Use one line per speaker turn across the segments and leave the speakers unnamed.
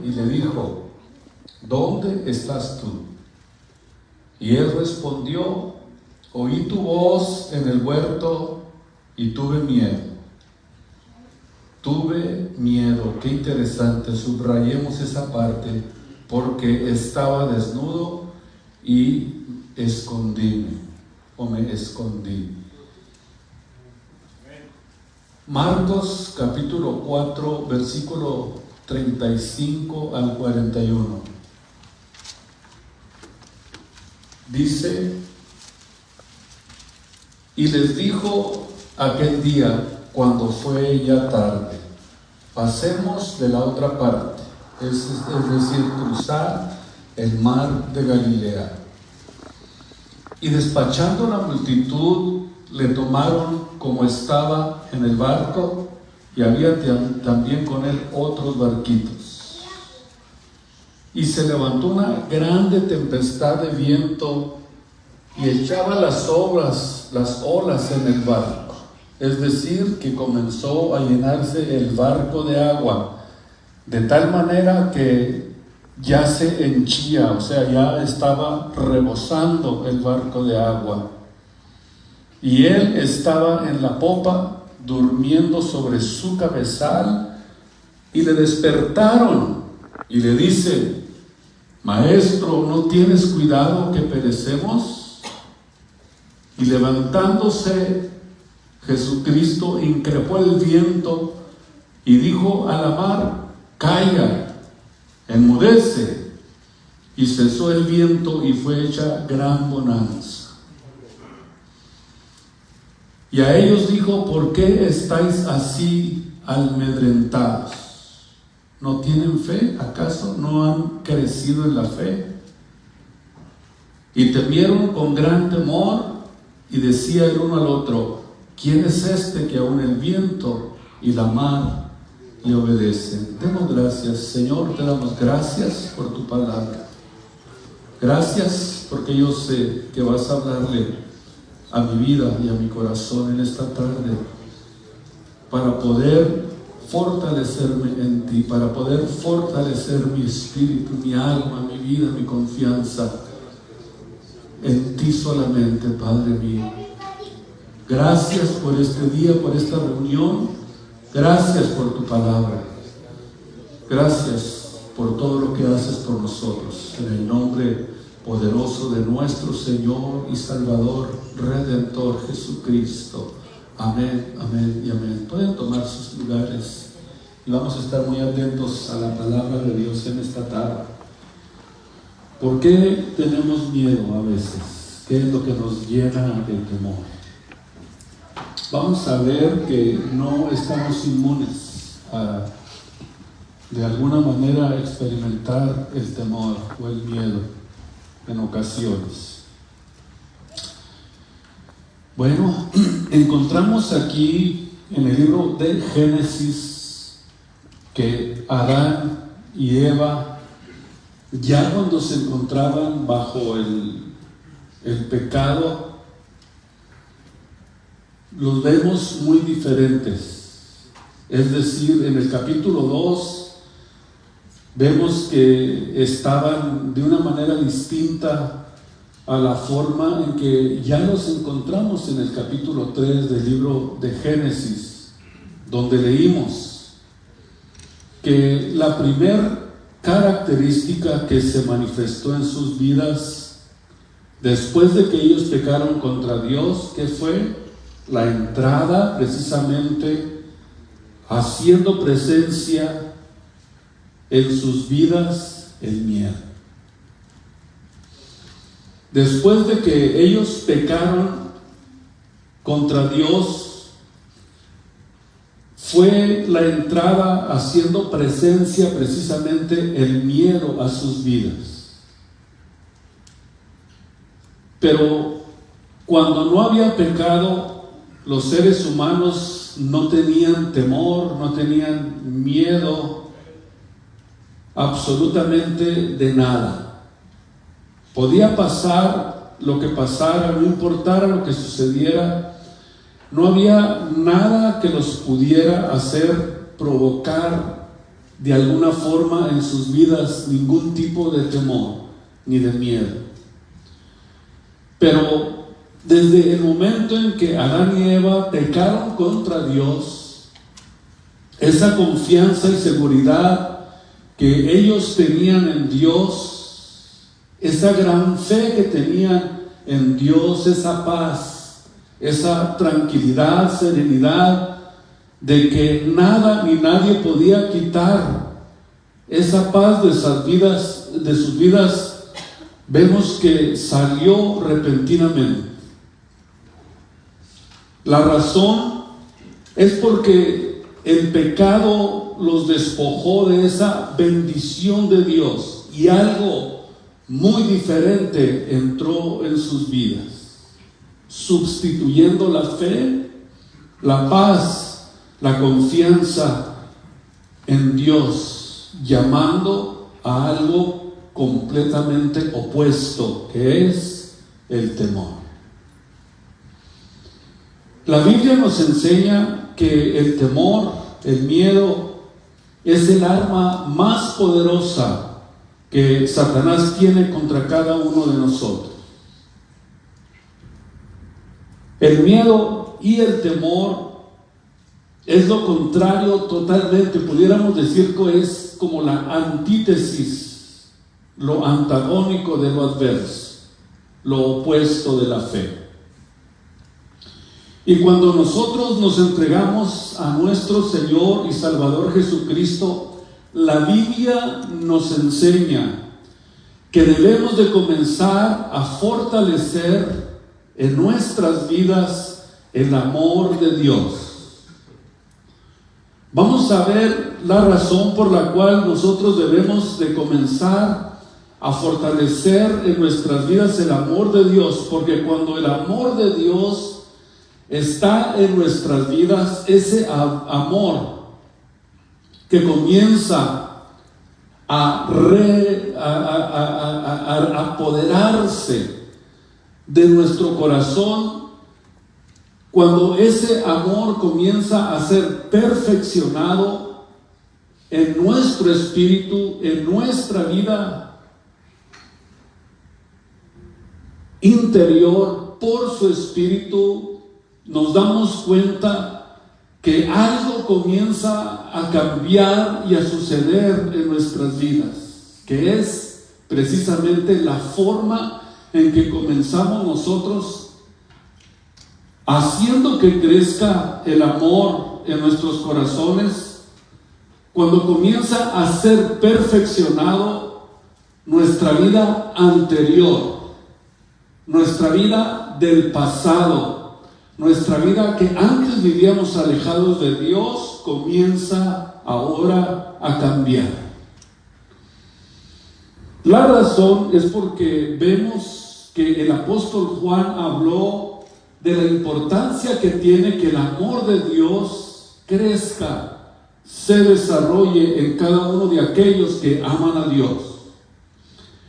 y le dijo: ¿dónde estás tú? Y él respondió: oí tu voz en el huerto y tuve miedo. Tuve miedo. Qué interesante, subrayemos esa parte, porque estaba desnudo y me escondí. Marcos capítulo 4, versículo 35 al 41. Dice: y les dijo aquel día, cuando fue ya tarde: pasemos de la otra parte, es decir, cruzar el mar de Galilea. Y despachando la multitud, le tomaron como estaba en el barco, y había también con él otros barquitos. Y se levantó una grande tempestad de viento y echaba las olas en el barco. Es decir, que comenzó a llenarse el barco de agua, de tal manera que ya se henchía, o sea, ya estaba rebosando el barco de agua. Y él estaba en la popa, durmiendo sobre su cabezal, y le despertaron y le dice: Maestro, ¿no tienes cuidado que perecemos? Y levantándose Jesucristo, increpó el viento y dijo a la mar: caiga, enmudece. Y cesó el viento y fue hecha gran bonanza. Y a ellos dijo: ¿por qué estáis así amedrentados? ¿No tienen fe? ¿Acaso no han crecido en la fe? Y temieron con gran temor, y decía el uno al otro: ¿quién es este que aun el viento y la mar le obedecen? Demos gracias. Señor, te damos gracias por tu palabra. Gracias porque yo sé que vas a hablarle a mi vida y a mi corazón en esta tarde, para poder fortalecerme en ti, para poder fortalecer mi espíritu, mi alma, mi vida, mi confianza en ti solamente, Padre mío. Gracias por este día, por esta reunión. Gracias por tu palabra. Gracias por todo lo que haces por nosotros. En el nombre poderoso de nuestro Señor y Salvador, Redentor Jesucristo. Amén, amén y amén. Pueden tomar sus lugares y vamos a estar muy atentos a la palabra de Dios en esta tarde. ¿Por qué tenemos miedo a veces? ¿Qué es lo que nos llena de temor? Vamos a ver que no estamos inmunes a, de alguna manera, experimentar el temor o el miedo en ocasiones. Bueno, encontramos aquí en el libro de Génesis que Adán y Eva, ya cuando se encontraban bajo el pecado, los vemos muy diferentes. Es decir, en el capítulo 2 vemos que estaban de una manera distinta a la forma en que ya los encontramos en el capítulo 3 del libro de Génesis, donde leímos que la primera característica que se manifestó en sus vidas después de que ellos pecaron contra Dios, que fue la entrada precisamente haciendo presencia en sus vidas el miedo. Después de que ellos pecaron contra Dios, fue la entrada haciendo presencia precisamente el miedo a sus vidas. Pero cuando no había pecado, los seres humanos no tenían temor, no tenían miedo absolutamente de nada. Podía pasar lo que pasara, no importara lo que sucediera, no había nada que los pudiera hacer provocar de alguna forma en sus vidas ningún tipo de temor ni de miedo. Pero desde el momento en que Adán y Eva pecaron contra Dios, esa confianza y seguridad que ellos tenían en Dios, esa gran fe que tenían en Dios, esa paz, esa tranquilidad, serenidad, de que nada ni nadie podía quitar esa paz de sus vidas, vemos que salió repentinamente. La razón es porque el pecado los despojó de esa bendición de Dios y algo muy diferente entró en sus vidas, sustituyendo la fe, la paz, la confianza en Dios, llamando a algo completamente opuesto, que es el temor. La Biblia nos enseña que el temor, el miedo, es el arma más poderosa que Satanás tiene contra cada uno de nosotros. El miedo y el temor es lo contrario totalmente, pudiéramos decir que es como la antítesis, lo antagónico de lo adverso, lo opuesto de la fe. Y cuando nosotros nos entregamos a nuestro Señor y Salvador Jesucristo, la Biblia nos enseña que debemos de comenzar a fortalecer en nuestras vidas el amor de Dios. Vamos a ver la razón por la cual nosotros debemos de comenzar a fortalecer en nuestras vidas el amor de Dios, porque cuando el amor de Dios está en nuestras vidas, ese amor que comienza a apoderarse de nuestro corazón, cuando ese amor comienza a ser perfeccionado en nuestro espíritu, en nuestra vida interior, por su espíritu, nos damos cuenta que algo comienza a cambiar y a suceder en nuestras vidas, que es precisamente la forma en que comenzamos nosotros haciendo que crezca el amor en nuestros corazones, cuando comienza a ser perfeccionado nuestra vida anterior, nuestra vida del pasado, nuestra vida que antes vivíamos alejados de Dios, comienza ahora a cambiar. La razón es porque vemos que el apóstol Juan habló de la importancia que tiene que el amor de Dios crezca, se desarrolle en cada uno de aquellos que aman a Dios.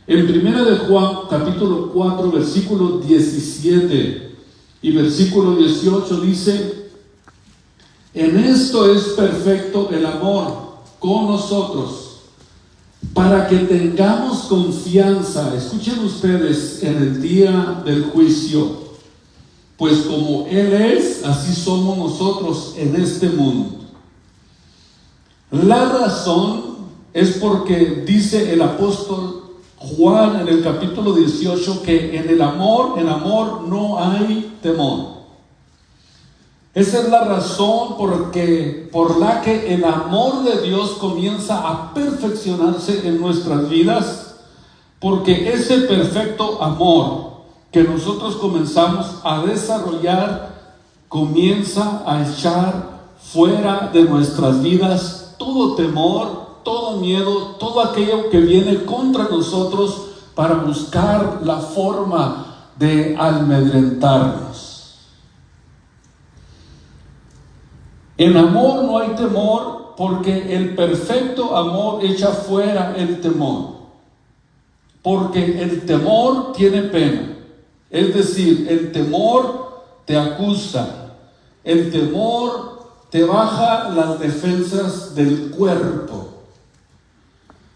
En 1 de Juan, capítulo 4, versículo 17 y versículo 18 dice: en esto es perfecto el amor con nosotros, para que tengamos confianza, escuchen ustedes, en el día del juicio. Pues como Él es, así somos nosotros en este mundo. La razón es porque dice el apóstol Juan en el capítulo 18 que en amor no hay temor. Esa es la razón por la que el amor de Dios comienza a perfeccionarse en nuestras vidas, porque ese perfecto amor que nosotros comenzamos a desarrollar comienza a echar fuera de nuestras vidas todo temor, todo miedo, todo aquello que viene contra nosotros para buscar la forma de amedrentarnos. En amor no hay temor, porque el perfecto amor echa fuera el temor, porque el temor tiene pena. Es decir, el temor te acusa, el temor te baja las defensas del cuerpo,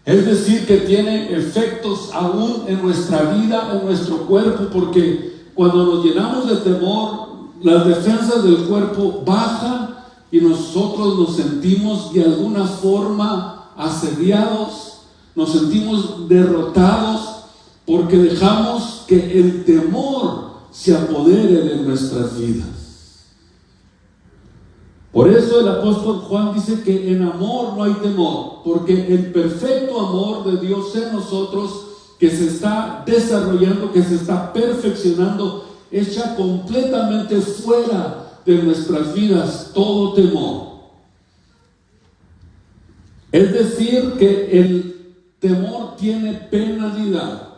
Es decir, que tiene efectos aún en nuestra vida, en nuestro cuerpo, porque cuando nos llenamos de temor, las defensas del cuerpo bajan y nosotros nos sentimos de alguna forma asediados, nos sentimos derrotados, porque dejamos que el temor se apodere de nuestras vidas. Por eso el apóstol Juan dice que en amor no hay temor, porque el perfecto amor de Dios en nosotros, que se está desarrollando, que se está perfeccionando, echa completamente fuera de nuestras vidas todo temor. Es decir, que el temor tiene penalidad,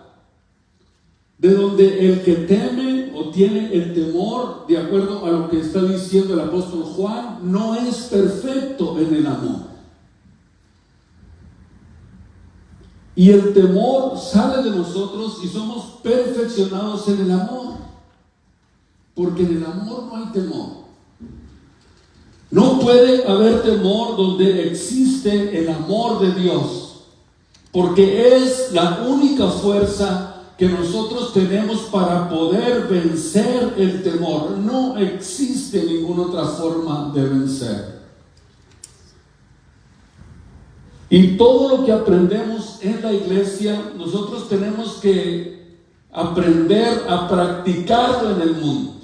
de donde el que teme o tiene el temor, de acuerdo a lo que está diciendo el apóstol Juan, no es perfecto en el amor. Y el temor sale de nosotros y somos perfeccionados en el amor, porque en el amor no hay temor. No puede haber temor donde existe el amor de Dios, porque es la única fuerza que nosotros tenemos para poder vencer el temor. No existe ninguna otra forma de vencer. Y todo lo que aprendemos en la iglesia, nosotros tenemos que aprender a practicarlo en el mundo.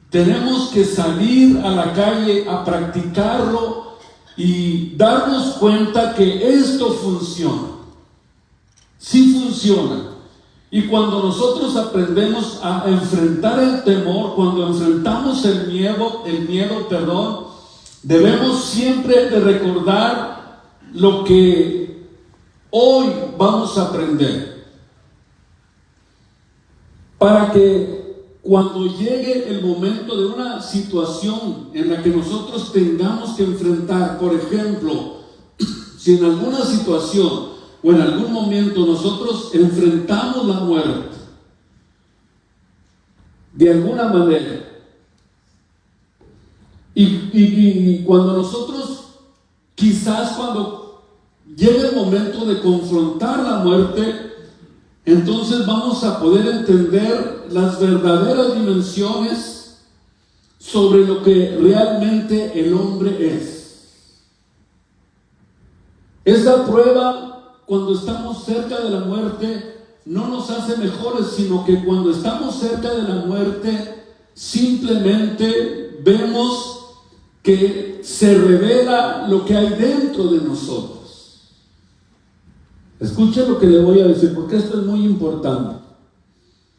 Tenemos que salir a la calle a practicarlo y darnos cuenta que esto funciona. Sí funciona. Y cuando nosotros aprendemos a enfrentar el temor, cuando enfrentamos el miedo, debemos siempre de recordar lo que hoy vamos a aprender, para que cuando llegue el momento de una situación en la que nosotros tengamos que enfrentar, por ejemplo, si en alguna situación o en algún momento nosotros enfrentamos la muerte de alguna manera, y cuando nosotros, quizás cuando llegue el momento de confrontar la muerte, entonces vamos a poder entender las verdaderas dimensiones sobre lo que realmente el hombre es. Esa prueba, cuando estamos cerca de la muerte, no nos hace mejores, sino que cuando estamos cerca de la muerte, simplemente vemos que se revela lo que hay dentro de nosotros. Escuchen lo que le voy a decir, porque esto es muy importante.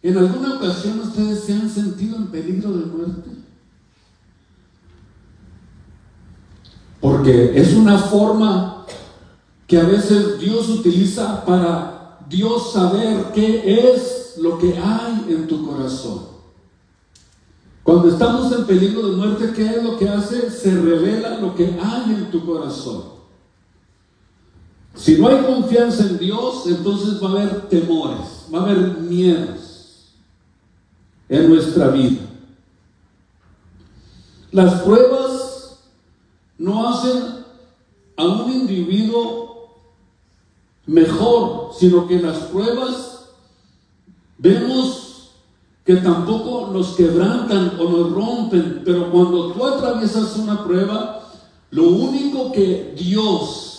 ¿En alguna ocasión ustedes se han sentido en peligro de muerte? Porque es una forma que a veces Dios utiliza para Dios saber qué es lo que hay en tu corazón. Cuando estamos en peligro de muerte, ¿qué es lo que hace? Se revela lo que hay en tu corazón. Si no hay confianza en Dios, entonces va a haber temores, va a haber miedos en nuestra vida. Las pruebas no hacen a un individuo mejor, sino que las pruebas vemos que tampoco nos quebrantan o nos rompen, pero cuando tú atraviesas una prueba, lo único que Dios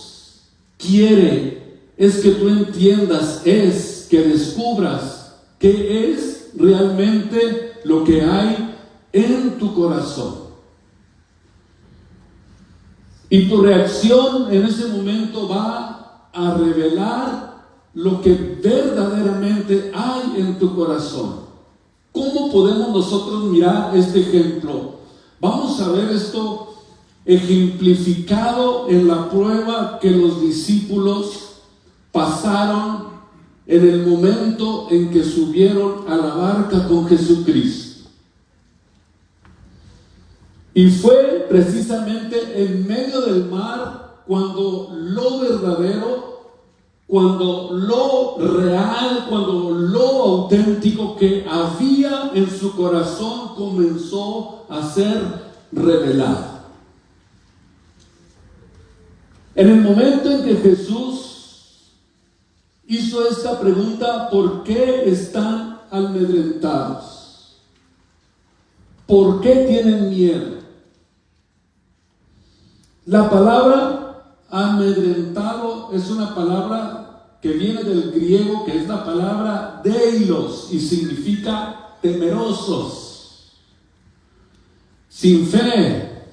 quiere es que tú entiendas, es que descubras qué es realmente lo que hay en tu corazón. Y tu reacción en ese momento va a revelar lo que verdaderamente hay en tu corazón. ¿Cómo podemos nosotros mirar este ejemplo? Vamos a ver esto ejemplificado en la prueba que los discípulos pasaron en el momento en que subieron a la barca con Jesucristo. Y fue precisamente en medio del mar cuando lo verdadero, cuando lo real, cuando lo auténtico que había en su corazón comenzó a ser revelado. En el momento en que Jesús hizo esta pregunta: ¿por qué están amedrentados? ¿Por qué tienen miedo? La palabra amedrentado es una palabra que viene del griego, que es la palabra deilos, y significa temerosos, sin fe,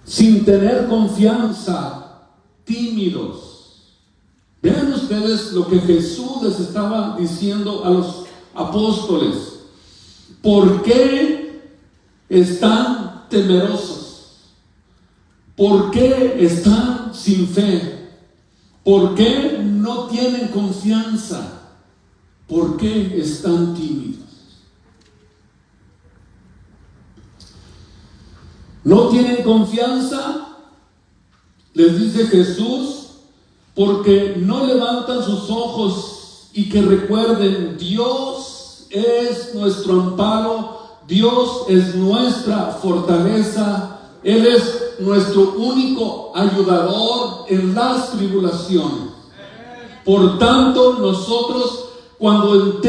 sin tener confianza, tímidos. Vean ustedes lo que Jesús les estaba diciendo a los apóstoles. ¿Por qué están temerosos? ¿Por qué están sin fe? ¿Por qué no tienen confianza? ¿Por qué están tímidos? ¿No tienen confianza? Les dice Jesús, porque no levantan sus ojos y que recuerden: Dios es nuestro amparo, Dios es nuestra fortaleza, Él es nuestro único ayudador en las tribulaciones. Por tanto, nosotros, cuando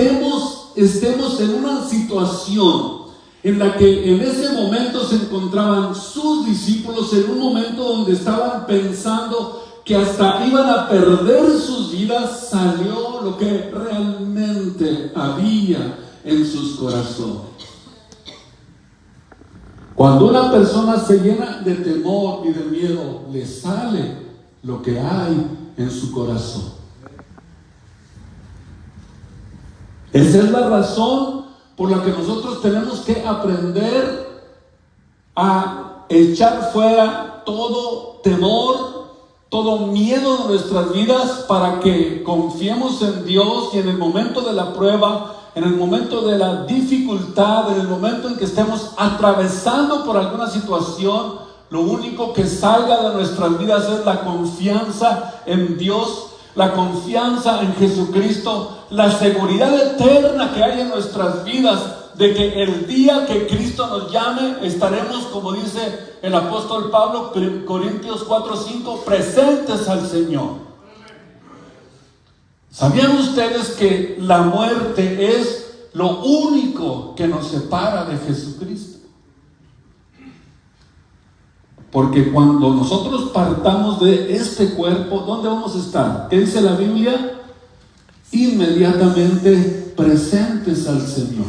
estemos en una situación en la que en ese momento se encontraban sus discípulos, en un momento donde estaban pensando que hasta iban a perder sus vidas, salió lo que realmente había en sus corazones. Cuando una persona se llena de temor y de miedo, le sale lo que hay en su corazón. Esa es la razón por la que nosotros tenemos que aprender a echar fuera todo temor, todo miedo de nuestras vidas, para que confiemos en Dios, y en el momento de la prueba, en el momento de la dificultad, en el momento en que estemos atravesando por alguna situación, lo único que salga de nuestras vidas es la confianza en Dios, la confianza en Jesucristo, la seguridad eterna que hay en nuestras vidas de que el día que Cristo nos llame estaremos, como dice el apóstol Pablo, Corintios 4:5, presentes al Señor. ¿Sabían ustedes que la muerte es lo único que nos separa de Jesucristo? Porque cuando nosotros partamos de este cuerpo, ¿dónde vamos a estar? ¿Qué dice la Biblia? Inmediatamente presentes al Señor.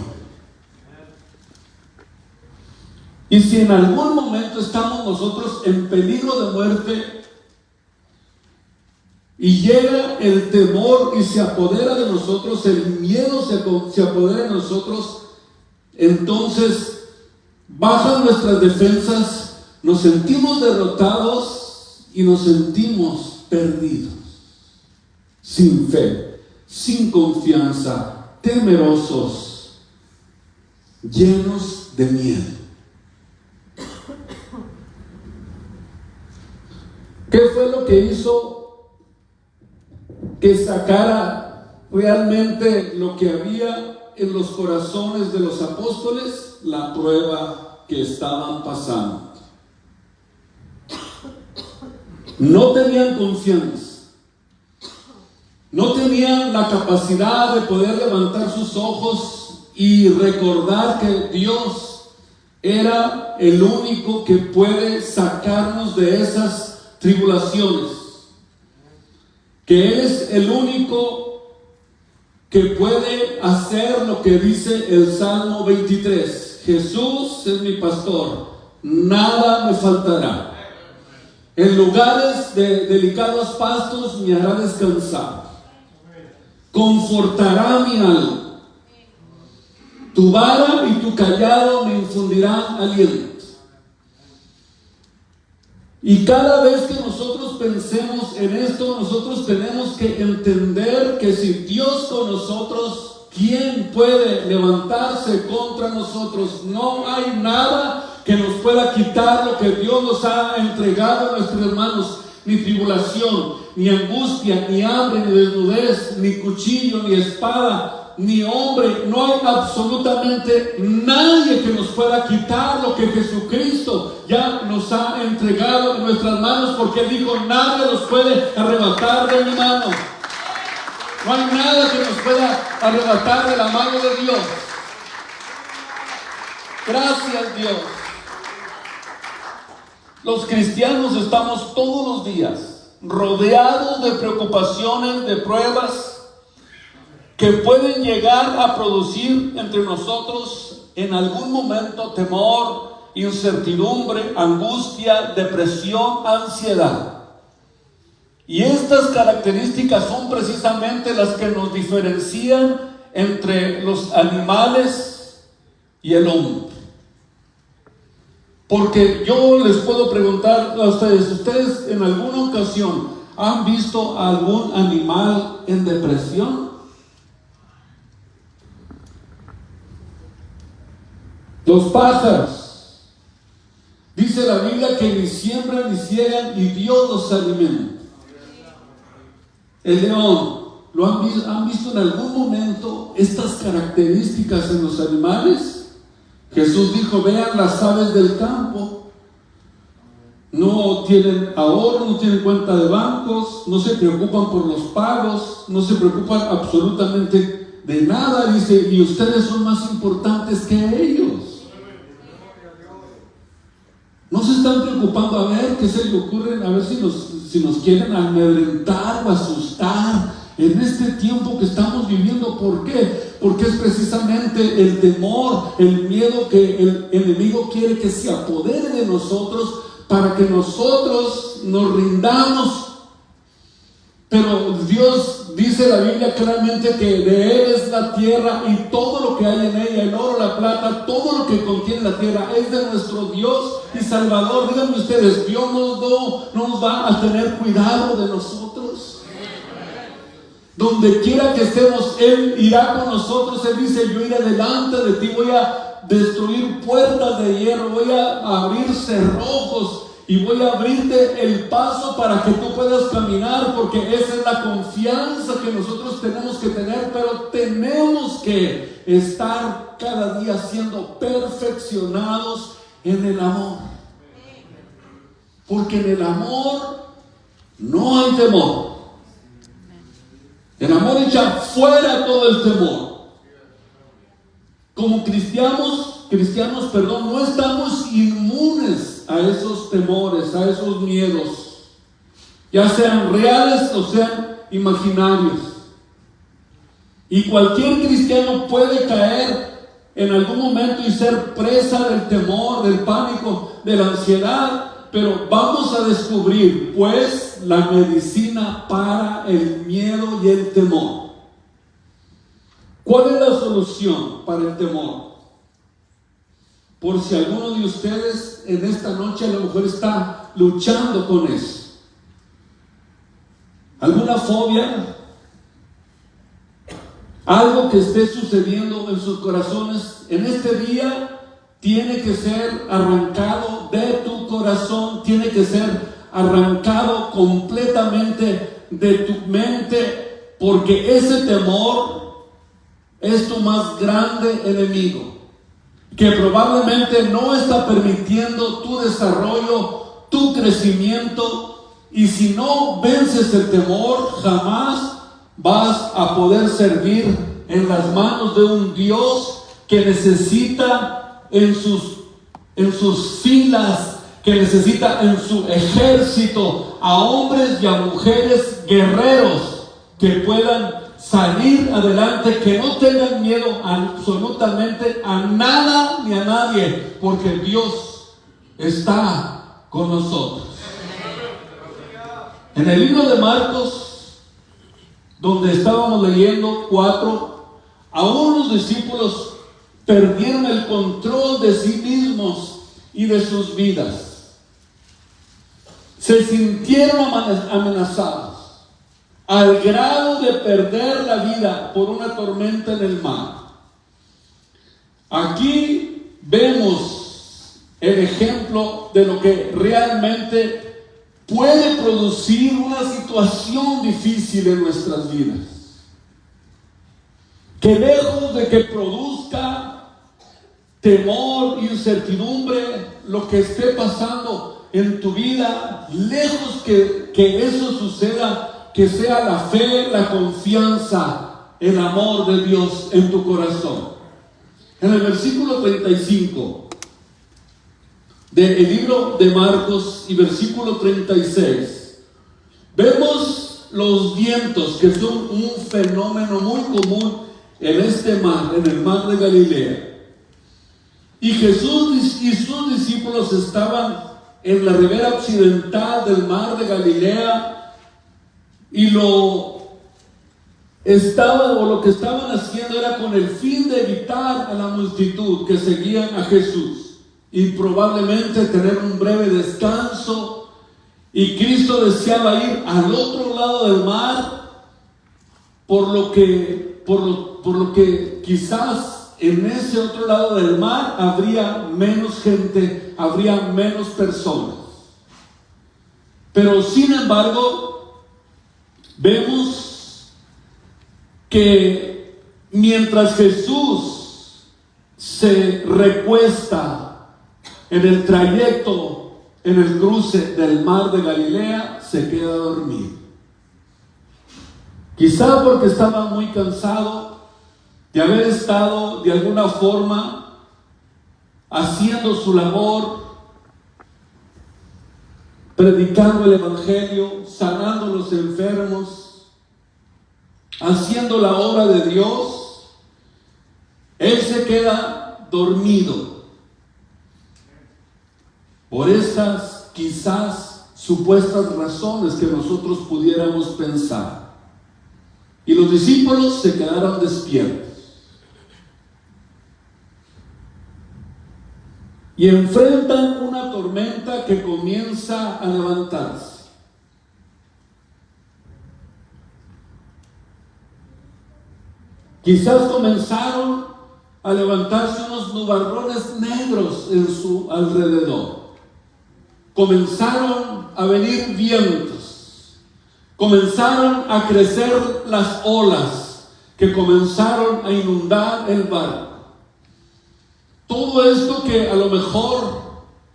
Y si en algún momento estamos nosotros en peligro de muerte y llega el temor y se apodera de nosotros, el miedo se apodera de nosotros, entonces bajan nuestras defensas, nos sentimos derrotados y nos sentimos perdidos, sin fe, sin confianza, temerosos, llenos de miedo. ¿Qué fue lo que hizo que sacara realmente lo que había en los corazones de los apóstoles? La prueba que estaban pasando. No tenían confianza, no tenían la capacidad de poder levantar sus ojos y recordar que Dios era el único que puede sacarnos de esas tribulaciones, que Él es el único que puede hacer lo que dice el Salmo 23: Jesús es mi pastor, nada me faltará. En lugares de delicados pastos me hará descansar. Confortará mi alma. Tu vara y tu cayado me infundirán aliento. Y cada vez que nosotros pensemos en esto, nosotros tenemos que entender que si Dios con nosotros, ¿quién puede levantarse contra nosotros? No hay nada que nos pueda quitar lo que Dios nos ha entregado a nuestras manos. Ni tribulación, ni angustia, ni hambre, ni desnudez, ni cuchillo, ni espada. ni hombre, no hay absolutamente nadie que nos pueda quitar lo que Jesucristo ya nos ha entregado en nuestras manos, porque Él dijo: nadie los puede arrebatar de mi mano. No hay nada que nos pueda arrebatar de la mano de Dios. Gracias, Dios. Los cristianos estamos todos los días rodeados de preocupaciones, de pruebas que pueden llegar a producir entre nosotros en algún momento temor, incertidumbre, angustia, depresión, ansiedad. Y estas características son precisamente las que nos diferencian entre los animales y el hombre. Porque yo les puedo preguntar a ustedes: ¿ustedes en alguna ocasión han visto a algún animal en depresión? Los pájaros, dice la Biblia que ni siembran ni ciegan y Dios los alimenta. El león, ¿han visto en algún momento estas características en los animales? Jesús dijo: vean las aves del campo, no tienen ahorro, no tienen cuenta de bancos, no se preocupan por los pagos, no se preocupan absolutamente de nada. Dice: y ustedes son más importantes que ellos. No se están preocupando a ver qué se les ocurre, a ver si nos quieren amedrentar o asustar en este tiempo que estamos viviendo. ¿Por qué? Porque es precisamente el temor, el miedo que el enemigo quiere que se apodere de nosotros para que nosotros nos rindamos. Pero Dios, dice la Biblia claramente, que de Él es la tierra y todo lo que hay en ella, el oro, la plata, todo lo que contiene la tierra es de nuestro Dios y Salvador. Díganme ustedes, Dios no nos va a tener cuidado de nosotros. Donde quiera que estemos, Él irá con nosotros. Él dice: yo iré delante de ti, voy a destruir puertas de hierro, voy a abrir cerrojos y voy a abrirte el paso para que tú puedas caminar, porque esa es la confianza que nosotros tenemos que tener. Pero tenemos que estar cada día siendo perfeccionados en el amor, porque en el amor no hay temor. El amor echa fuera todo el temor. Como cristianos, no estamos inmunes a esos temores, a esos miedos, ya sean reales o sean imaginarios. Y cualquier cristiano puede caer en algún momento y ser presa del temor, del pánico, de la ansiedad. Pero vamos a descubrir, pues, la medicina para el miedo y el temor. ¿Cuál es la solución para el temor? Por si alguno de ustedes en esta noche a lo mejor está luchando con eso. ¿Alguna fobia? Algo que esté sucediendo en sus corazones en este día tiene que ser arrancado de tu corazón, tiene que ser arrancado completamente de tu mente, porque ese temor es tu más grande enemigo, que probablemente no está permitiendo tu desarrollo, tu crecimiento. Y si no vences el temor, jamás vas a poder servir en las manos de un Dios que necesita en sus filas, que necesita en su ejército a hombres y a mujeres guerreros que puedan salir adelante, que no tengan miedo absolutamente a nada ni a nadie, porque Dios está con nosotros. En el libro de Marcos, donde estábamos leyendo 4, aún los discípulos perdieron el control de sí mismos y de sus vidas. Se sintieron amenazados al grado de perder la vida por una tormenta en el mar. Aquí vemos el ejemplo de lo que realmente puede producir una situación difícil en nuestras vidas. que lejos de que produzca temor, incertidumbre, lo que esté pasando en tu vida, lejos que eso suceda, que sea la fe, la confianza, el amor de Dios en tu corazón. En el versículo 35 del libro de Marcos y versículo 36, vemos los vientos, que son un fenómeno muy común en este mar, en el mar de Galilea. Y Jesús y sus discípulos estaban en la ribera occidental del mar de Galilea, y lo que estaban haciendo era con el fin de evitar a la multitud que seguían a Jesús y probablemente tener un breve descanso. Y Cristo deseaba ir al otro lado del mar, por lo que quizás en ese otro lado del mar habría menos gente, habría menos personas. Pero sin embargo, vemos que mientras Jesús se recuesta en el trayecto, en el cruce del mar de Galilea, se queda dormido. Quizá porque estaba muy cansado de haber estado de alguna forma haciendo su labor, predicando el evangelio, sanando a los enfermos, haciendo la obra de Dios. Él se queda dormido por estas quizás supuestas razones que nosotros pudiéramos pensar. Y los discípulos se quedaron despiertos y enfrentan una tormenta que comienza a levantarse. Quizás comenzaron a levantarse unos nubarrones negros en su alrededor. Comenzaron a venir vientos. Comenzaron a crecer las olas que comenzaron a inundar el barco. Todo esto que a lo mejor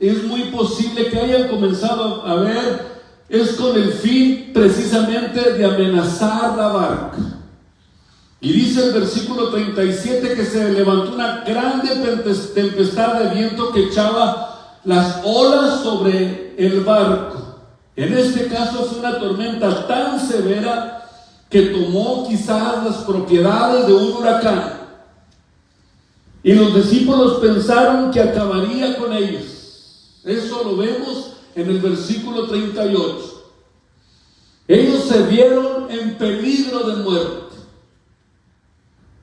es muy posible que hayan comenzado a ver es con el fin precisamente de amenazar la barca. Y dice el versículo 37 que se levantó una grande tempestad de viento que echaba las olas sobre el barco. En este caso fue una tormenta tan severa que tomó quizás las propiedades de un huracán. Y los discípulos pensaron que acabaría con ellos. Eso lo vemos en el versículo 38. Ellos se vieron en peligro de muerte.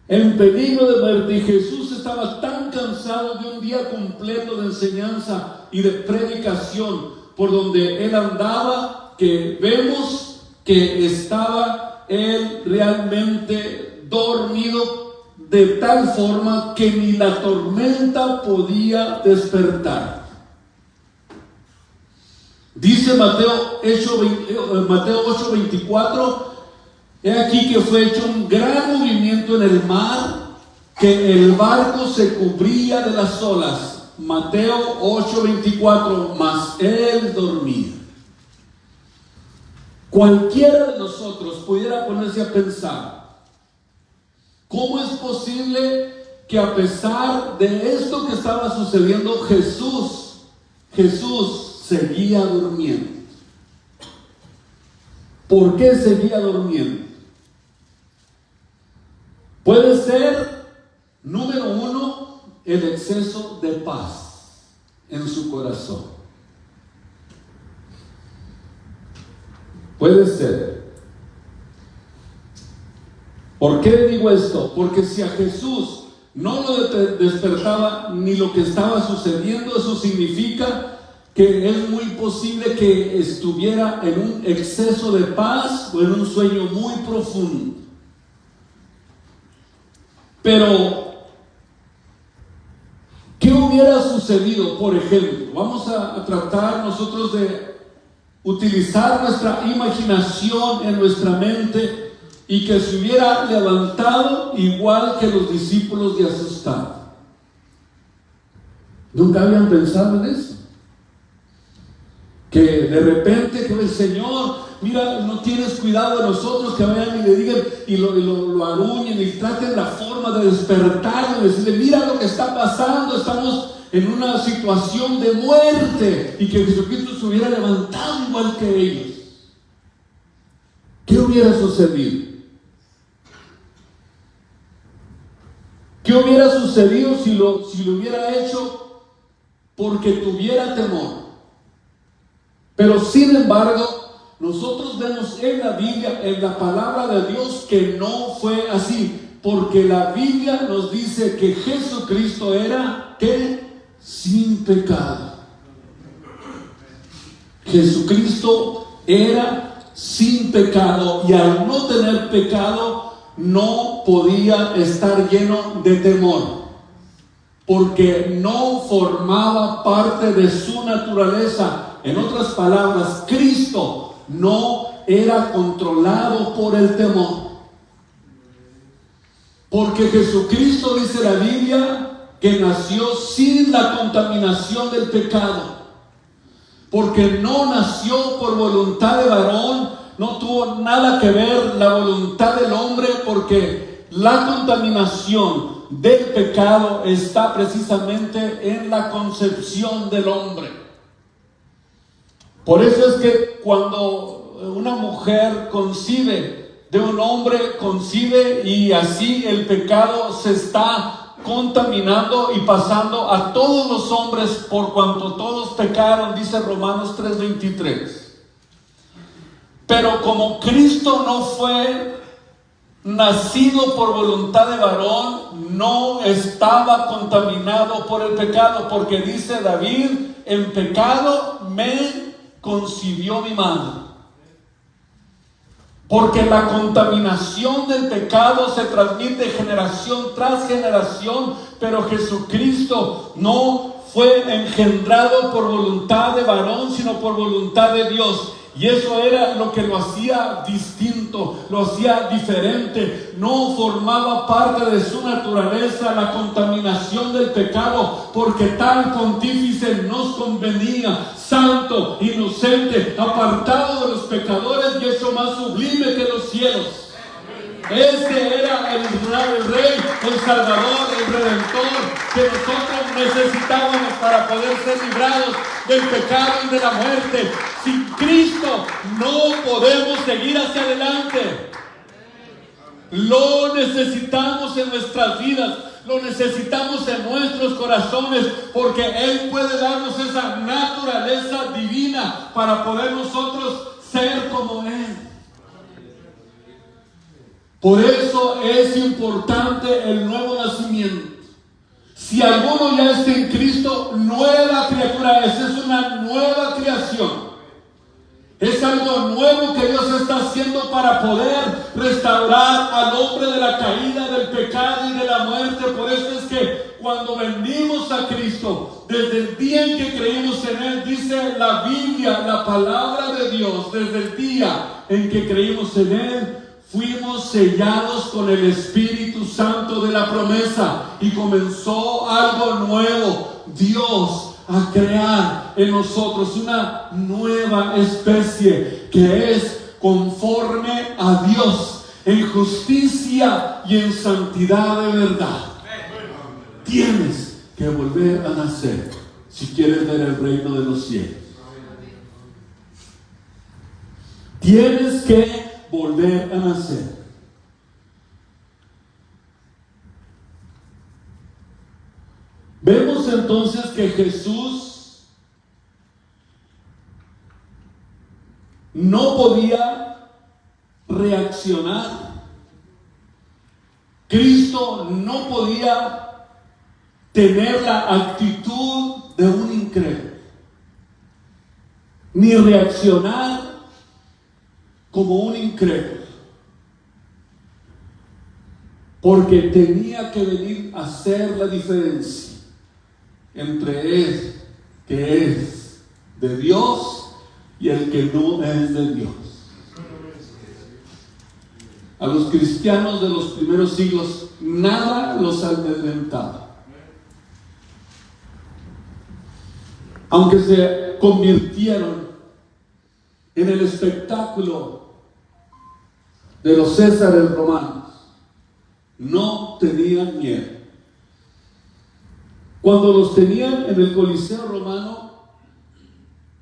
En peligro de muerte. Y Jesús estaba tan cansado de un día completo de enseñanza y de predicación por donde él andaba, que vemos que estaba él realmente dormido, de tal forma que ni la tormenta podía despertar. Dice Mateo 8:24, he aquí que fue hecho un gran movimiento en el mar, que el barco se cubría de las olas. Mateo 8:24, mas él dormía. Cualquiera de nosotros pudiera ponerse a pensar, ¿cómo es posible que a pesar de esto que estaba sucediendo, Jesús seguía durmiendo? ¿Por qué seguía durmiendo? Puede ser, número uno, el exceso de paz en su corazón. Puede ser. ¿Por qué digo esto? Porque si a Jesús no lo despertaba ni lo que estaba sucediendo, eso significa que es muy posible que estuviera en un exceso de paz o en un sueño muy profundo. Pero ¿qué hubiera sucedido? Por ejemplo, vamos a tratar nosotros de utilizar nuestra imaginación en nuestra mente y que se hubiera levantado igual que los discípulos de asustado. ¿Nunca habían pensado en eso? Que de repente que el Señor, mira, no tienes cuidado de nosotros, que vayan y le digan y lo aruñen y traten la forma de despertarlo y decirle, mira lo que está pasando, estamos en una situación de muerte, y que Jesucristo se hubiera levantado igual que ellos. ¿Qué hubiera sucedido? ¿Qué hubiera sucedido si lo hubiera hecho porque tuviera temor? Pero sin embargo, nosotros vemos en la Biblia, en la palabra de Dios, que no fue así, porque la Biblia nos dice que Jesucristo era, ¿qué? Sin pecado. Jesucristo era sin pecado, y al no tener pecado no podía estar lleno de temor, porque no formaba parte de su naturaleza. En otras palabras, Cristo no era controlado por el temor, porque Jesucristo, dice la Biblia, que nació sin la contaminación del pecado, porque no nació por voluntad de varón, no tuvo nada que ver la voluntad del hombre, porque la contaminación del pecado está precisamente en la concepción del hombre. Por eso es que cuando una mujer concibe de un hombre, concibe, y así el pecado se está contaminando y pasando a todos los hombres, por cuanto todos pecaron, dice Romanos 3:23. Pero como Cristo no fue nacido por voluntad de varón, no estaba contaminado por el pecado, porque dice David, en pecado me concibió mi madre. Porque la contaminación del pecado se transmite generación tras generación, pero Jesucristo no fue engendrado por voluntad de varón, sino por voluntad de Dios. Y eso era lo que lo hacía distinto, lo hacía diferente. No formaba parte de su naturaleza la contaminación del pecado, porque tal pontífice nos convenía, santo, inocente, apartado de los pecadores, y eso más sublime que los cielos. Este era el Rey, el Salvador, el Redentor, que nosotros necesitábamos para poder ser librados del pecado y de la muerte. Sin Cristo no podemos seguir hacia adelante. Lo necesitamos en nuestras vidas, lo necesitamos en nuestros corazones, porque Él puede darnos esa naturaleza divina para poder nosotros ser como Él. Por eso es importante el nuevo nacimiento. Si alguno ya está en Cristo, nueva criatura es una nueva creación. Es algo nuevo que Dios está haciendo para poder restaurar al hombre de la caída, del pecado y de la muerte. Por eso es que cuando venimos a Cristo, desde el día en que creímos en Él, dice la Biblia, la palabra de Dios, desde el día en que creímos en Él, fuimos sellados con el Espíritu Santo de la promesa, y comenzó algo nuevo, Dios a crear en nosotros una nueva especie que es conforme a Dios en justicia y en santidad de verdad. Tienes que volver a nacer si quieres ver el reino de los cielos. Tienes que volver a nacer. Vemos entonces que Jesús no podía reaccionar. Cristo no podía tener la actitud de un incrédulo, ni reaccionar como un incrédulo, porque tenía que venir a hacer la diferencia entre Él, que es de Dios, y el que no es de Dios. a los cristianos de los primeros siglos nada los amedrentaba. Aunque se convirtieron en el espectáculo de los Césares romanos, no tenían miedo. Cuando los tenían en el Coliseo romano,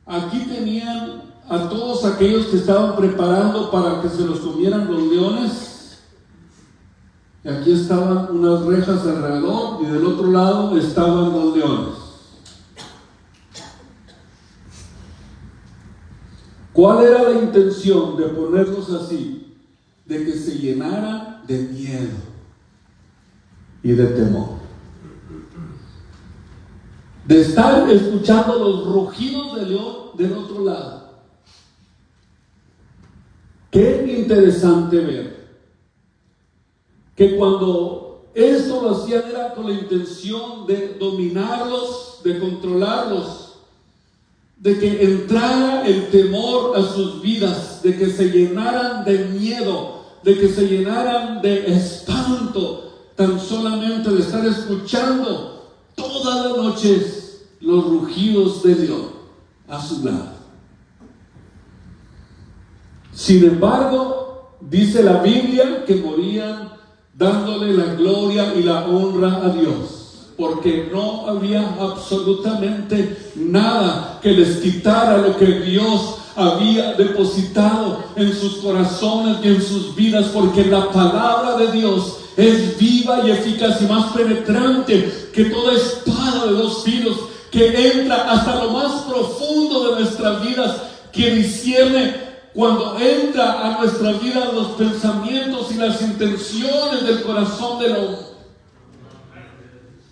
aquí tenían a todos aquellos que estaban preparando para que se los comieran los leones, y aquí estaban unas rejas alrededor, y del otro lado estaban los leones. ¿Cuál era la intención de ponerlos así? De que se llenaran de miedo y de temor, de estar escuchando los rugidos del león del otro lado. Qué interesante ver que cuando esto lo hacían era con la intención de dominarlos, de controlarlos, de que entrara el temor a sus vidas, de que se llenaran de miedo, de que se llenaran de espanto, tan solamente de estar escuchando todas las noches los rugidos de Dios a su lado. Sin embargo, dice la Biblia que morían dándole la gloria y la honra a Dios, porque no había absolutamente nada que les quitara lo que Dios había depositado en sus corazones y en sus vidas, porque la palabra de Dios es viva y eficaz y más penetrante que toda espada de dos filos, que entra hasta lo más profundo de nuestras vidas, que discierne cuando entra a nuestra vida los pensamientos y las intenciones del corazón del hombre.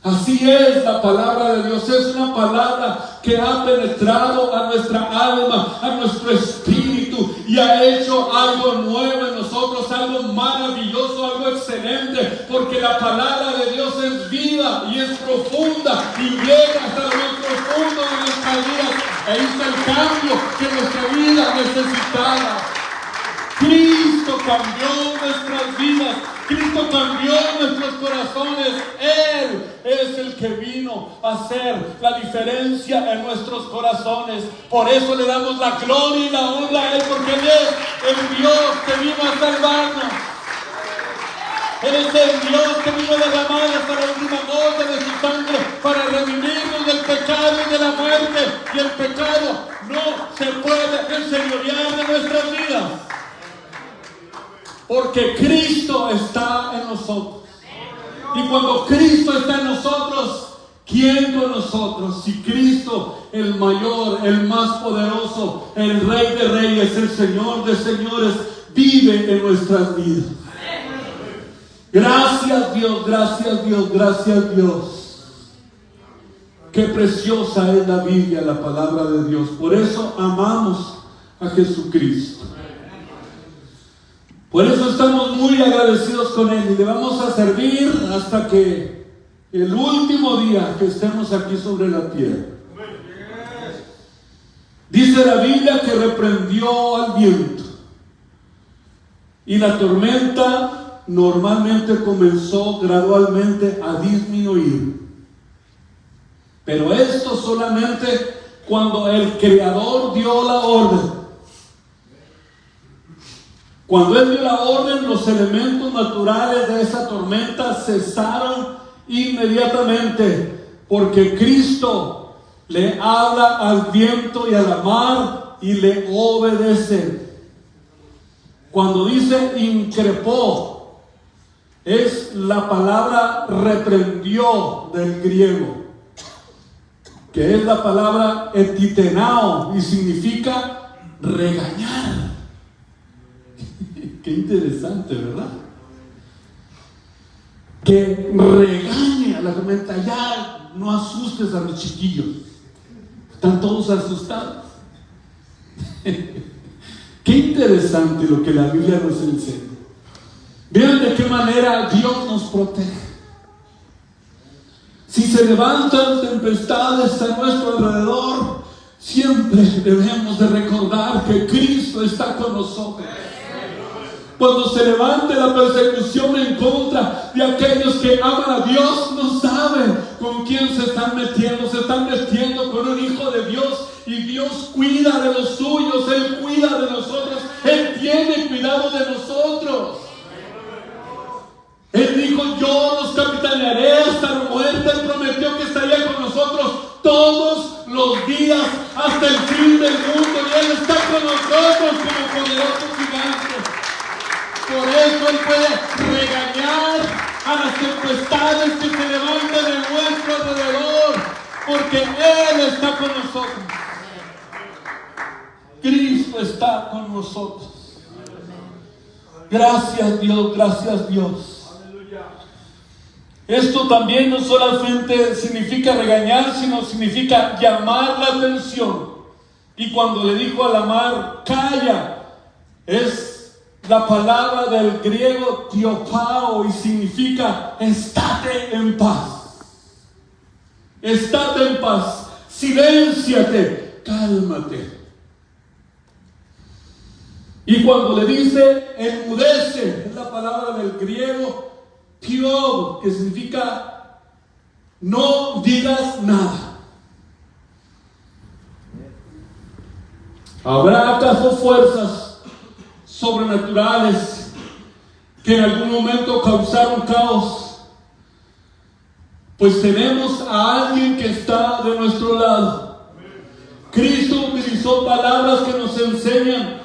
Así es la palabra de Dios, es una palabra que ha penetrado a nuestra alma, a nuestro espíritu, y ha hecho algo nuevo en nosotros, algo maravilloso, algo excelente, porque la palabra de Dios es viva y es profunda y llega hasta lo más profundo de nuestras vidas. Ahí está el cambio que nuestra vida necesitaba. Cristo cambió nuestras vidas, Cristo cambió nuestros corazones. Él es el que vino a hacer la diferencia en nuestros corazones. Por eso le damos la gloria y la honra a Él, porque Él es el Dios que vino a salvarnos. Él es el Dios que vino a derramar hasta la última gota de su sangre para redimirnos del pecado y de la muerte. Y el pecado no se puede enseñorear de nuestras vidas, porque Cristo está en nosotros. Y cuando Cristo está en nosotros, ¿quién con nosotros? Si Cristo, el mayor, el más poderoso, el Rey de Reyes, el Señor de Señores, vive en nuestras vidas. Gracias Dios, gracias Dios, gracias Dios. Qué preciosa es la Biblia, la palabra de Dios. Por eso amamos a Jesucristo. Por eso estamos muy agradecidos con Él y le vamos a servir hasta que el último día que estemos aquí sobre la tierra. Dice la Biblia que reprendió al viento, y la tormenta normalmente comenzó gradualmente a disminuir. Pero esto solamente cuando el Creador dio la orden. Cuando Él dio la orden, los elementos naturales de esa tormenta cesaron inmediatamente, porque Cristo le habla al viento y a la mar y le obedece. Cuando dice increpó, es la palabra reprendió del griego, que es la palabra etitenao y significa regañar. Qué interesante, ¿verdad? Que regañe a la tormenta. Ya no asustes a los chiquillos, están todos asustados. Qué interesante lo que la Biblia nos enseña. Vean de qué manera Dios nos protege. Si se levantan tempestades a nuestro alrededor, siempre debemos de recordar que Cristo está con nosotros. Cuando se levante la persecución en contra de aquellos que aman a Dios, no saben con quién se están metiendo. Se están metiendo con un hijo de Dios, y Dios cuida de los suyos. Él cuida de nosotros. Él tiene cuidado de nosotros. Él dijo: yo los capitanearé hasta la muerte. Él prometió que estaría con nosotros todos los días hasta el fin del mundo, y Él está con nosotros como poderoso gigante. Por eso Él puede regañar a las tempestades que se levantan en nuestro alrededor, porque Él está con nosotros. Cristo está con nosotros. Gracias Dios, gracias Dios. Esto también no solamente significa regañar, sino significa llamar la atención. Y cuando le dijo a la mar, calla, es la palabra del griego tiopao, y significa estate en paz. Estate en paz, silénciate, cálmate. Y cuando le dice enmudece, es la palabra del griego Tiob, que significa no digas nada. ¿Habrá acaso fuerzas sobrenaturales que en algún momento causaron caos? Pues tenemos a alguien que está de nuestro lado. Cristo utilizó palabras que nos enseñan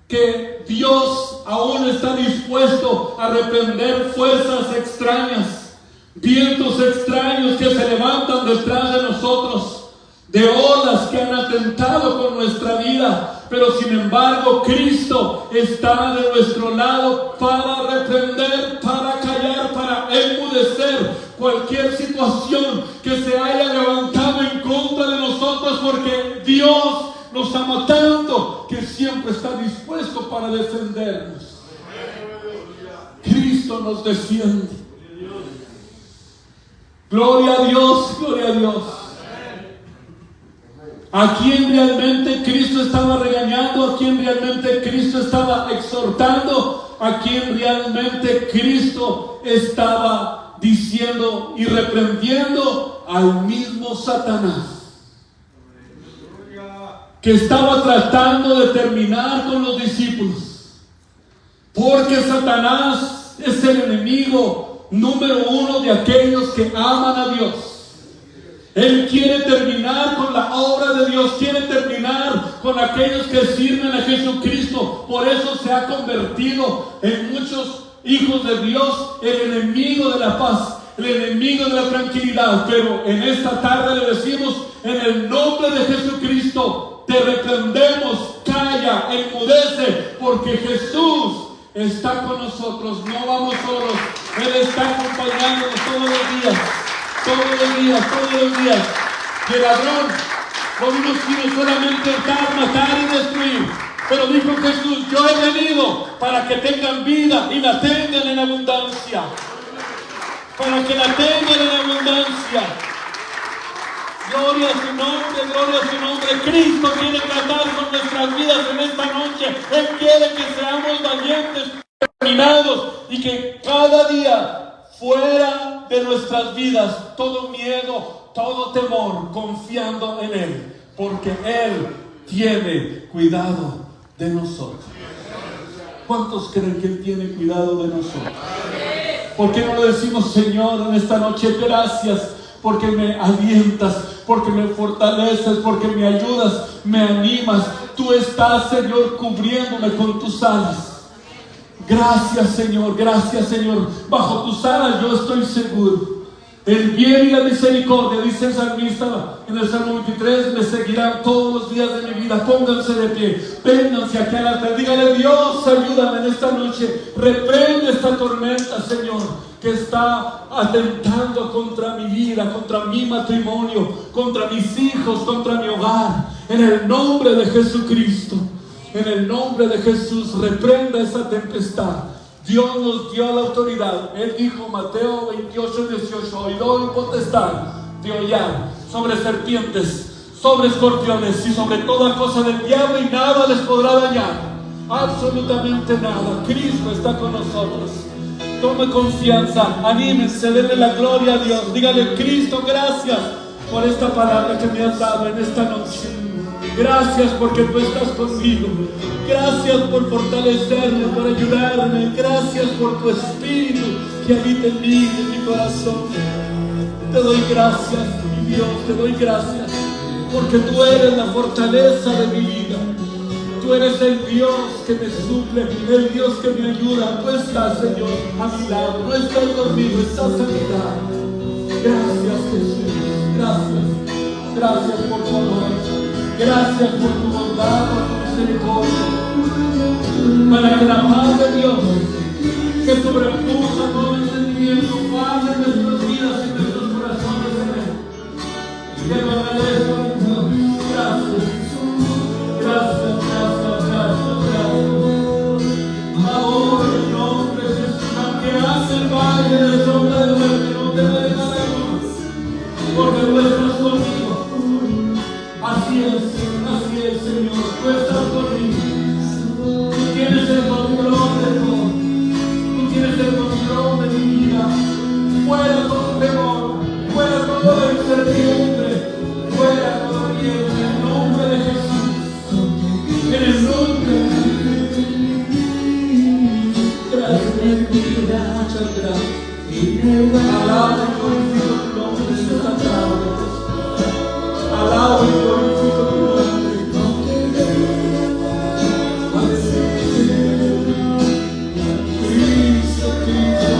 que Dios aún está dispuesto a reprender fuerzas extrañas, vientos extraños que se levantan detrás de nosotros, de olas que han atentado con nuestra vida. Pero sin embargo, Cristo está de nuestro lado para reprender, para callar, para enmudecer cualquier situación que se haya levantado en contra de nosotros, porque Dios nos ama tanto que siempre está dispuesto para defendernos. Cristo nos defiende. Gloria a Dios, gloria a Dios. ¿A quién realmente Cristo estaba regañando? ¿A quién realmente Cristo estaba exhortando? ¿A quién realmente Cristo estaba diciendo y reprendiendo? Al mismo Satanás, que estaba tratando de terminar con los discípulos. Porque Satanás es el enemigo número uno de aquellos que aman a Dios. Él quiere terminar con la obra de Dios, quiere terminar con aquellos que sirven a Jesucristo. Por eso se ha convertido en muchos hijos de Dios el enemigo de la paz, el enemigo de la tranquilidad. Pero en esta tarde le decimos: en el nombre de Jesucristo te reprendemos, calla, enmudece, porque Jesús está con nosotros. No vamos solos, Él está acompañándonos todos los días. Todos los días, todos los días. Y el ladrón no vino solamente a hurtar, matar y destruir. Pero dijo Jesús: yo he venido para que tengan vida y la tengan en abundancia. Para que la tengan en abundancia. Gloria a su nombre, gloria a su nombre. Cristo quiere tratar con nuestras vidas en esta noche. Él quiere que seamos valientes, determinados, y que cada día, fuera de nuestras vidas, todo miedo, todo temor, confiando en Él, porque Él tiene cuidado de nosotros. ¿Cuántos creen que Él tiene cuidado de nosotros? ¿Por qué no le decimos: Señor, en esta noche gracias, porque me alientas, porque me fortaleces, porque me ayudas, me animas? Tú estás, Señor, cubriéndome con tus alas. Gracias Señor, gracias Señor. Bajo tus alas yo estoy seguro. El bien y la misericordia, dice el salmista en el Salmo 23, me seguirán todos los días de mi vida. Pónganse de pie, vénganse aquí al altar, dígale: Dios, ayúdame en esta noche. Reprende esta tormenta, Señor, que está atentando contra mi vida, contra mi matrimonio, contra mis hijos, contra mi hogar. En el nombre de Jesucristo, en el nombre de Jesús, reprenda esa tempestad. Dios nos dio la autoridad. Él dijo, Mateo 28:18, y doy potestad de hollar sobre serpientes, sobre escorpiones y sobre toda cosa del diablo, y nada les podrá dañar. absolutamente nada. Cristo está con nosotros. Tome confianza, anímense, denle la gloria a Dios. Dígale: Cristo, gracias por esta palabra que me has dado en esta noche. Gracias porque tú estás conmigo. Gracias por fortalecerme, por ayudarme. Gracias por tu espíritu que habita en mí, en mi corazón. Te doy gracias, mi Dios, te doy gracias porque tú eres la fortaleza de mi vida. Tú eres el Dios que me suple, el Dios que me ayuda. Tú estás, Señor, a mi lado. No estás conmigo, estás a mi lado. Gracias, Jesús. Gracias. Gracias por tu amor. Gracias por tu bondad, por tu misericordia. Para que la paz de Dios, que sobrepuja todo entendimiento, guarde nuestras vidas y nuestros corazones en Él. Que lo agradezco, Dios. Gracias. Gracias, gracias, gracias, gracias. Ahora en nombre de Jesús, aunque hace el valle de sombra de muerte, no te dejaremos, porque tú estás conmigo. Así es, Señor, tú estás conmigo. Tú tienes el control de todo. Tú tienes el control de mi vida. Fuera todo temor, fuera toda incertidumbre, fuera todo miedo, en el nombre de Jesús. En el nombre de Jesús. Gracias, muchas gracias. Alaba y glorifico tu nombre en esta tarde. Alaba y glorifico tu nombre. Cristo,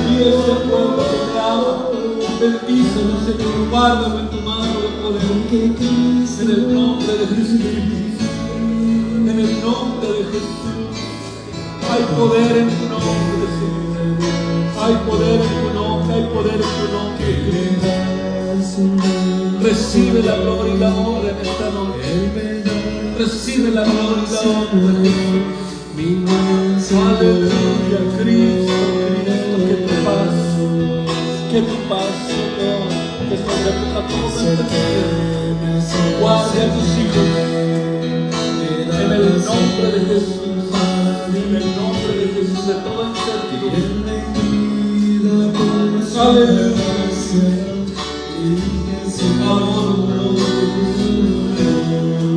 y ese pueblo que te ama, bendícelo, Señor, guárdalo en tu mano de poder. En el nombre de Jesucristo. En el nombre de Jesús. Hay poder en tu nombre, Señor. Hay poder en tu nombre, hay poder en tu nombre. Recibe la gloria y la honra en esta noche. Recibe la gloria y la honra de Jesús. Aleluya, Cristo, que tu paz, Señor, que sobrepuja todo entendimiento, guarde a tus hijos. En el nombre de Jesús, en el nombre de Jesús, de toda incertidumbre. Aleluya. Amor tu nombre,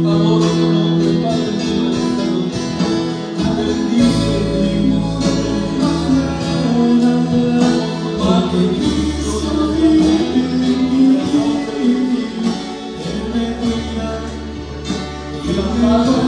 amor tu nombre, Padre mío, en esta noche. Bendice el Dios. Padre y la paz de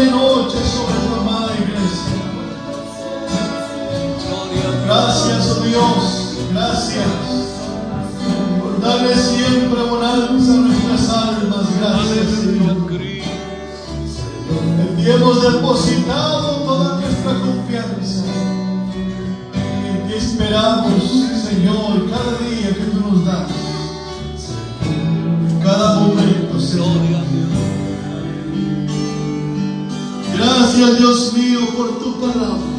de noche sobre tu amada iglesia. Gracias, oh Dios, gracias por darle siempre bonanza a nuestras almas. Gracias, Señor. En ti hemos depositado toda nuestra confianza. En ti esperamos, Señor, cada día que tú nos das. En cada momento, Señor. Gracias, Dios mío, por tu palabra.